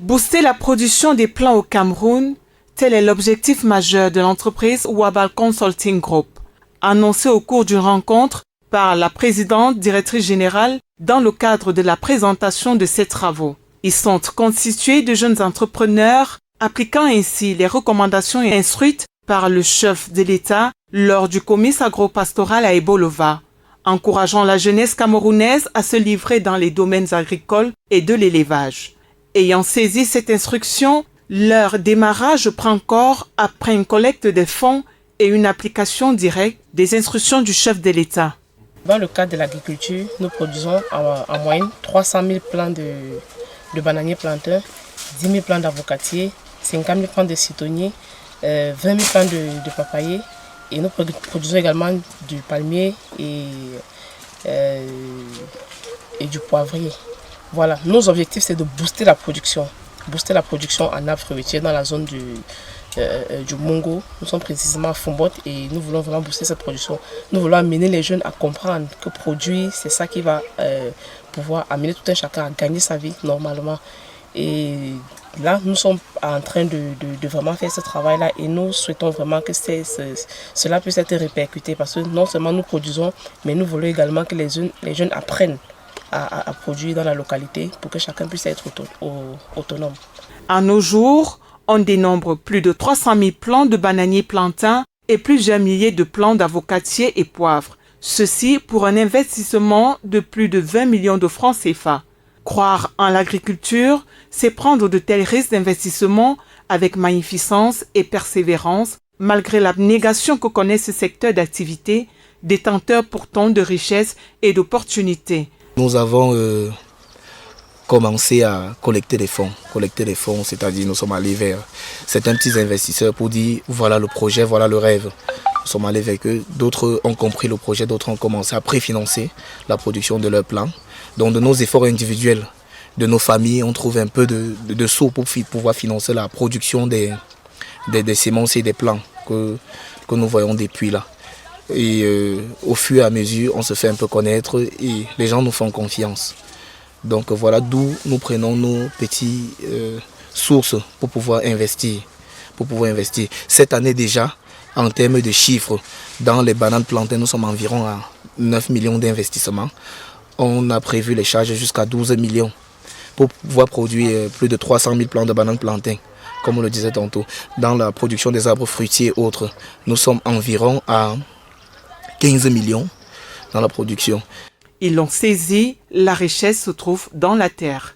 Booster la production des plants au Cameroun, tel est l'objectif majeur de l'entreprise Wabal Consulting Group, annoncé au cours d'une rencontre par la présidente directrice générale dans le cadre de la présentation de ses travaux. Ils sont constitués de jeunes entrepreneurs appliquant ainsi les recommandations instruites par le chef de l'État lors du comice agropastoral à Ebolova, encourageant la jeunesse camerounaise à se livrer dans les domaines agricoles et de l'élevage. Ayant saisi cette instruction, leur démarrage prend corps après une collecte des fonds et une application directe des instructions du chef de l'État. Dans le cadre de l'agriculture, nous produisons en moyenne 300 000 plants de bananiers plantains, 10 000 plants d'avocatiers, 50 000 plants de citronniers, 20 000 plants de papayers. Et nous produisons également du palmier et du poivrier. Voilà, nos objectifs, c'est de booster la production en arbres fruitiers dans la zone du Mongo. Nous sommes précisément à Fombot et nous voulons vraiment booster cette production. Nous voulons amener les jeunes à comprendre que produire, c'est ça qui va pouvoir amener tout un chacun à gagner sa vie normalement. Et là, nous sommes en train de vraiment faire ce travail-là et nous souhaitons vraiment que cela puisse être répercuté parce que non seulement nous produisons, mais nous voulons également que les jeunes apprennent à produire dans la localité pour que chacun puisse être autonome. À nos jours, on dénombre plus de 300 000 plants de bananiers plantains et plusieurs milliers de plants d'avocatiers et poivres. Ceci pour un investissement de plus de 20 millions de francs CFA. Croire en l'agriculture, c'est prendre de tels risques d'investissement avec magnificence et persévérance, malgré l'abnégation que connaît ce secteur d'activité, détenteur pourtant de richesses et d'opportunités. Nous avons commencé à collecter des fonds, c'est-à-dire nous sommes allés vers certains petits investisseurs pour dire voilà le projet, voilà le rêve. Nous sommes allés vers eux, d'autres ont compris le projet, d'autres ont commencé à préfinancer la production de leurs plants. Donc de nos efforts individuels, de nos familles, on trouve un peu de sous pour pouvoir financer la production des semences et des plants que nous voyons depuis là. Et au fur et à mesure, on se fait un peu connaître et les gens nous font confiance. Donc voilà d'où nous prenons nos petites sources pour pouvoir investir. Cette année déjà, en termes de chiffres, dans les bananes plantains, nous sommes environ à 9 millions d'investissements. On a prévu les charges jusqu'à 12 millions pour pouvoir produire plus de 300 000 plants de bananes plantains. Comme on le disait tantôt, dans la production des arbres fruitiers et autres, nous sommes environ à 15 millions dans la production. Ils l'ont saisi, la richesse se trouve dans la terre.